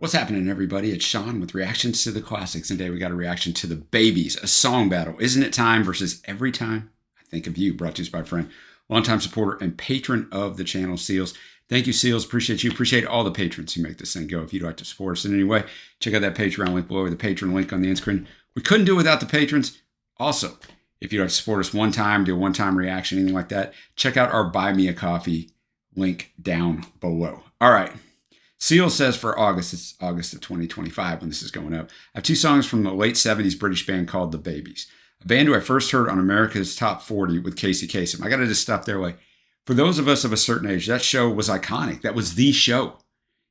What's happening, everybody? It's Sean with Reactions to the Classics. And today we got a reaction to The Babies, a song battle. Isn't It Time versus Every Time I Think of You, brought to us by a friend, longtime supporter and patron of the channel, Seals. Thank you, Seals. Appreciate you. Appreciate all the patrons who make this thing go. If you'd like to support us in any way, check out that Patreon link below or the Patreon link on the end screen. We couldn't do it without the patrons. Also, if you'd like to support us one time, do a one-time reaction, anything like that, check out our Buy Me a Coffee link down below. All right. Seal says for August, it's August of 2025 when this is going up. I have two songs from the late 70s British band called The Babies, a band who I first heard on America's Top 40 with Casey Kasem. I got to just stop there. Like, for those of us of a certain age, that show was iconic. That was the show.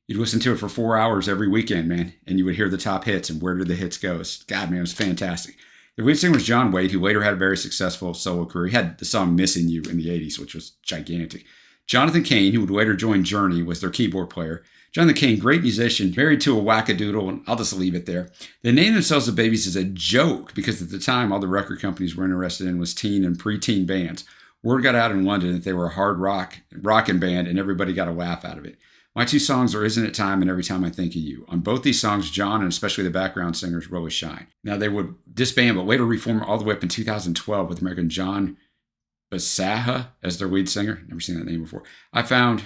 You'd listen to it for 4 hours every weekend, man, and you would hear the top hits and where did the hits go. God, man, it was fantastic. The lead singer was John Waite, who later had a very successful solo career. He had the song Missing You in the 80s, which was gigantic. Jonathan Cain, who would later join Journey, was their keyboard player. Jonathan Cain, great musician, married to a wackadoodle, and I'll just leave it there. They named themselves The Babies as a joke because at the time, all the record companies were interested in was teen and preteen bands. Word got out in London that they were a hard rockin' band, and everybody got a laugh out of it. My two songs are Isn't It Time and Every Time I Think of You. On both these songs, John and especially the background singers really shine. Now, they would disband, but later reform all the way up in 2012 with American John Basaha as their lead singer. Never seen that name before. I found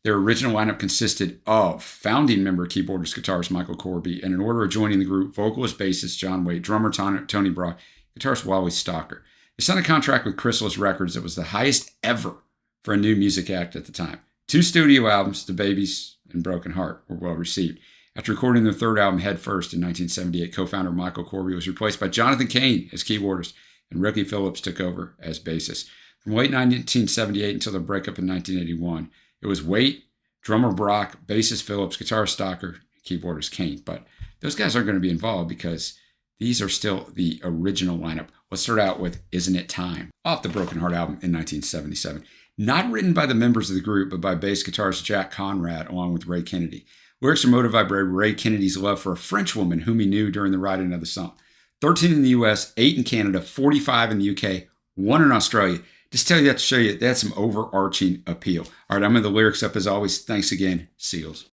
their original lineup consisted of founding member, keyboardist, guitarist Michael Corby, and in order of joining the group, vocalist, bassist John Waite, drummer Tony Brock, guitarist Wally Stalker. They signed a contract with Chrysalis Records that was the highest ever for a new music act at the time. 2 studio albums, The Babies and Broken Heart, were well received. After recording their third album, Head First, in 1978, co-founder Michael Corby was replaced by Jonathan Cain as keyboardist, and Ricky Phillips took over as bassist. From late 1978 until their breakup in 1981, it was Waite, drummer Brock, bassist Phillips, guitarist Stalker, keyboardist Cain. But those guys aren't going to be involved because these are still the original lineup. Let's start out with Isn't It Time, off the Broken Heart album in 1977. Not written by the members of the group, but by bass guitarist Jack Conrad, along with Ray Kennedy. Lyrics are motivated by Ray Kennedy's love for a French woman whom he knew during the writing of the song. 13 in the US, 8 in Canada, 45 in the UK, 1 in Australia. Just tell you that to show you that's some overarching appeal. All right, I'm in the lyrics up as always. Thanks again, Seals.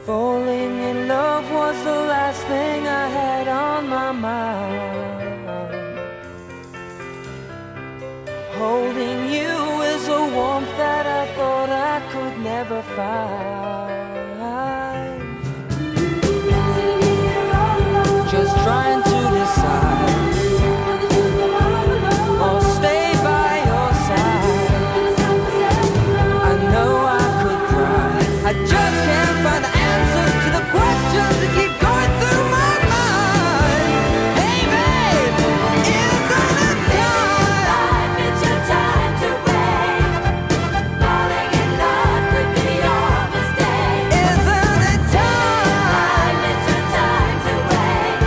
Falling in love was the last thing I had on my mind. Holding you is a warmth that I thought I could never find. Just trying to decide or stay by your side. I know I could cry, I just can't find the answers to the questions that keep going through my mind. Hey babe, isn't it time? It's your time to wait. Falling in love could be your mistake. Isn't it time? It's your time to wait.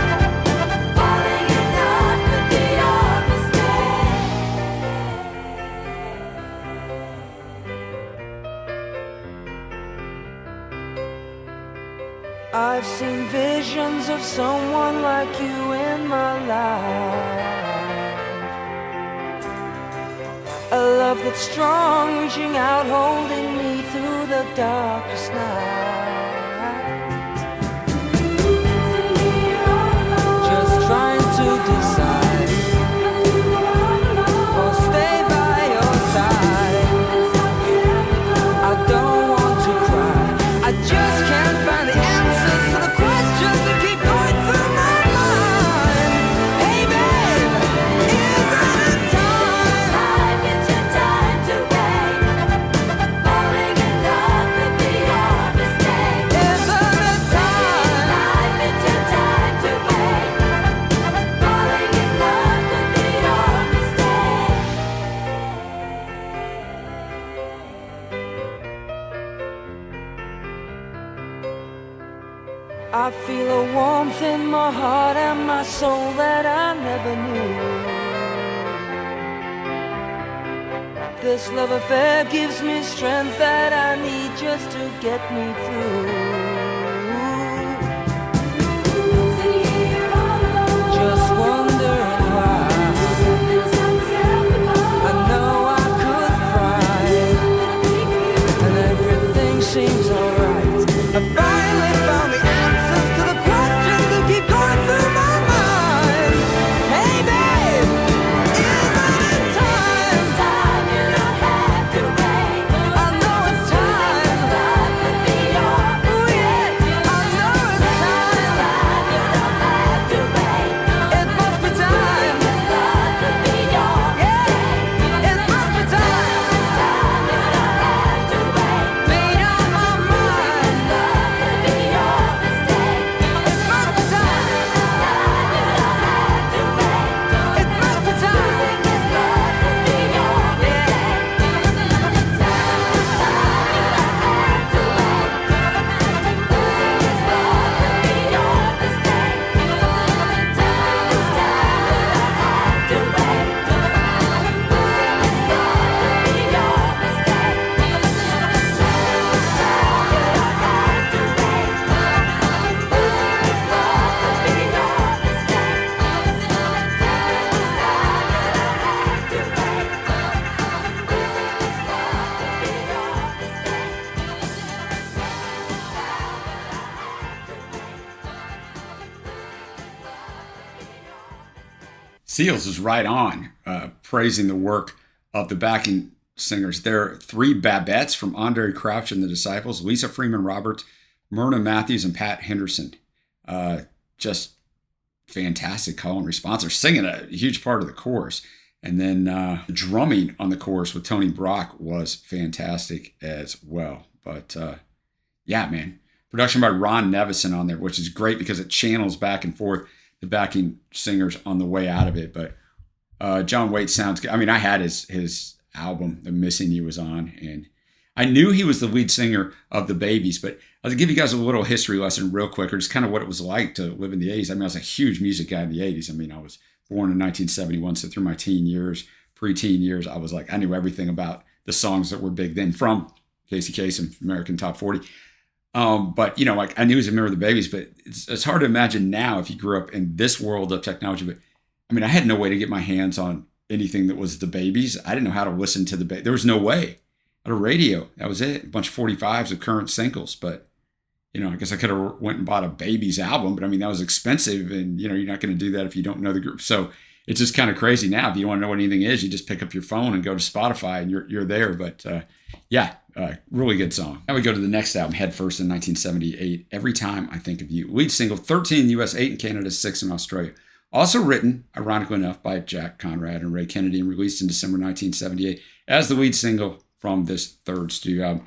Falling in love could be your mistake. I've seen visions of someone like you in my life. A love that's strong, reaching out, holding me through the darkest night. Just trying to decide or stay by your side. I don't want to cry, I just can't find the answers to the questions that keep going through my mind. Hey babe, isn't it time? It's your time to wait. Falling in love could be your mistake. Isn't it time? It's your time to wait. Falling in love could be your mistake. I feel a warmth in my heart and my soul that I never knew. This love affair gives me strength that I need just to get me through. Just wondering why I seems alright. I finally found the answers to the questions that keep going through my mind. Hey babe, isn't it time? It's time, you don't have to wait. I know it's time. This love could be your mistake. I know it's It's time. time, you don't have to wait. It must be time. This love could be your mistake. It must be time. It's time, you don't have to wait. Made up my mind. This love could be your mistake. It must be time. It's time, you don't have to wait. It must be time. This love could be your mistake. It's time, you don't have to wait. This love could be your mistake. It's time, you don't have to wait. This love could be your mistake. It's time, you don't have to wait. This love could be your mistake. It's time, you don't Seals is right on, praising the work of the backing singers. There are three Babettes from Andre Crouch and the Disciples: Lisa Freeman Roberts, Myrna Matthews, and Pat Henderson. Just fantastic call and response. They're singing a huge part of the chorus. And then drumming on the chorus with Tony Brock was fantastic as well. But yeah, man. Production by Ron Nevison on there, which is great because it channels back and forth the backing singers on the way out of it. But John Waite sounds good. I mean, I had his album, The Missing You, was on, and I knew he was the lead singer of the Babies, but I'll give you guys a little history lesson real quick, or just kind of what it was like to live in the 80s. I mean, I was a huge music guy in the 80s. I mean, I was born in 1971, so through my teen years, preteen years, I was like, I knew everything about the songs that were big then, from Casey Kasem, American Top 40. But, you know, like, I knew he was a member of the Babies, but it's hard to imagine now if you grew up in this world of technology. But, I mean, I had no way to get my hands on anything that was the Babies. I didn't know how to listen to the Babies. There was no way. I had a radio. That was it. A bunch of 45s of current singles. But, you know, I guess I could have went and bought a Babies album, but I mean, that was expensive, and, you know, you're not going to do that if you don't know the group. So it's just kind of crazy now. If you want to know what anything is, you just pick up your phone and go to Spotify, and you're there. But yeah, really good song. Now we go to the next album, Head First, in 1978, Everytime I Think of You. Lead single, 13 in the US, 8 in Canada, 6 in Australia. Also written, ironically enough, by Jack Conrad and Ray Kennedy, and released in December 1978 as the lead single from this third studio album.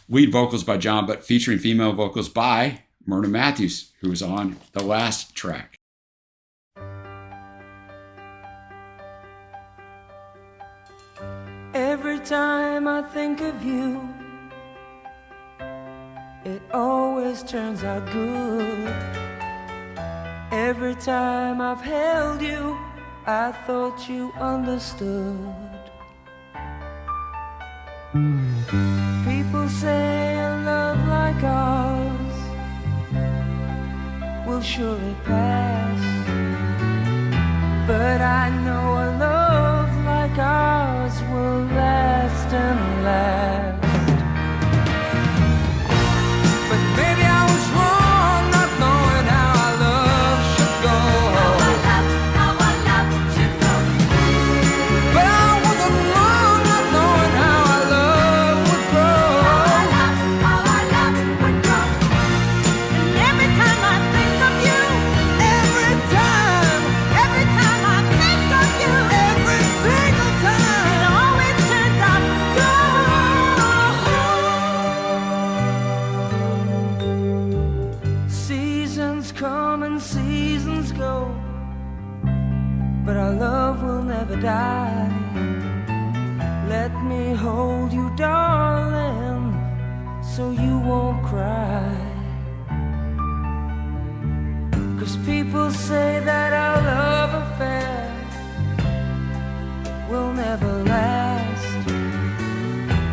Lead vocals by John, but featuring female vocals by Myrna Matthews, who was on the last track. Every time I think of you, it always turns out good. Every time I've held you, I thought you understood. People say a love like ours will surely pass, but I know a love like ours will last and last. But maybe I was wrong not knowing how our love should go. how our love should go. But I wasn't wrong not knowing how our love would grow. How our love would go. And every time I think of you, every time I think of you, every single time, it always turns out good. Seasons come and seasons go, but our love will never die. Let me hold you, darling, so you won't cry. 'Cause people say that our love affair will never last,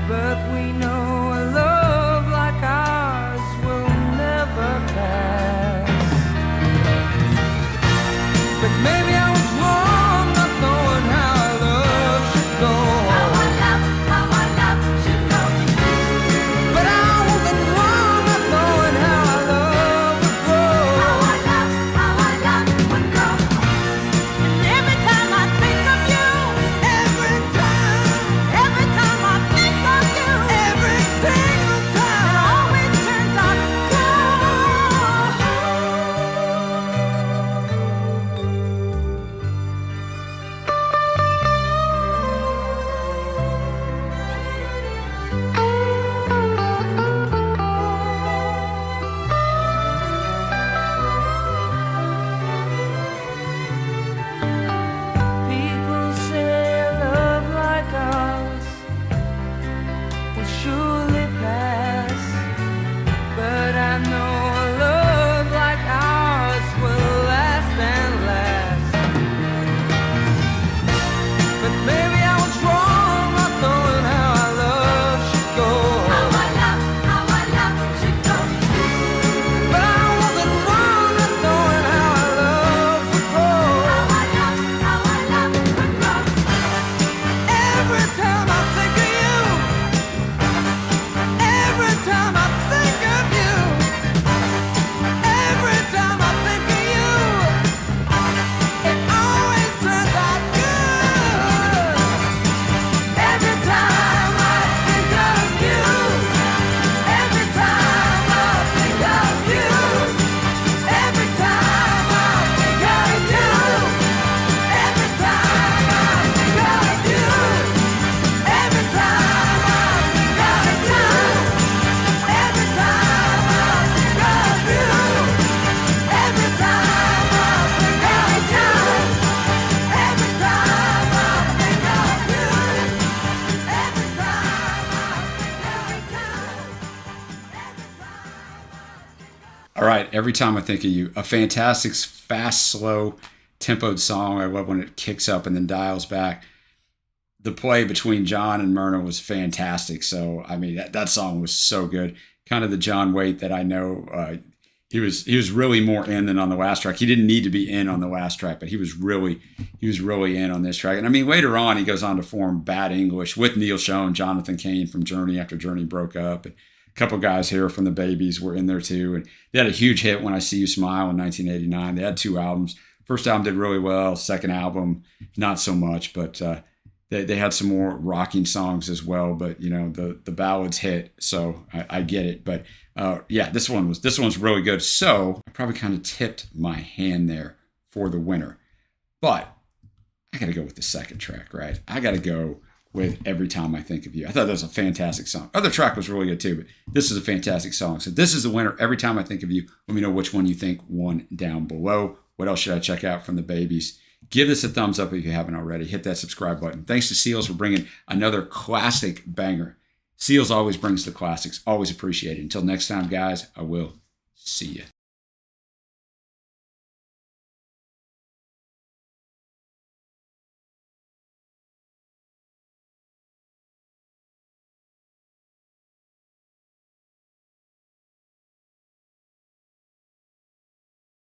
but we know a love like ours will never pass. But maybe I was wrong not knowing how our love should go. How our love should go. But I was All right, Every Time I Think of You, a fantastic, fast, slow, tempoed song. I love when it kicks up and then dials back. The play between John and Myrna was fantastic. So, I mean, that song was so good. Kind of the John Waite that I know. He was really more in than on the last track. He didn't need to be in on the last track, but he was really in on this track. And I mean, later on, he goes on to form Bad English with Neil Schon, Jonathan Cain from Journey after Journey broke up. And a couple guys here from the Babies were in there too. And they had a huge hit, When I See You Smile, in 1989. They had 2 albums. First album did really well. Second album, not so much, but they had some more rocking songs as well. But you know, the ballads hit, so I get it. But yeah, this one's really good. So I probably kind of tipped my hand there for the winner, but I got to go with the second track, right? I got to go with Every Time I Think of You. I thought that was a fantastic song. Other track was really good too, but this is a fantastic song. So this is the winner, Every Time I Think of You. Let me know which one you think won down below. What else should I check out from the Babies? Give this a thumbs up if you haven't already. Hit that subscribe button. Thanks to Seals for bringing another classic banger. Seals always brings the classics. Always appreciate it. Until next time, guys, I will see you.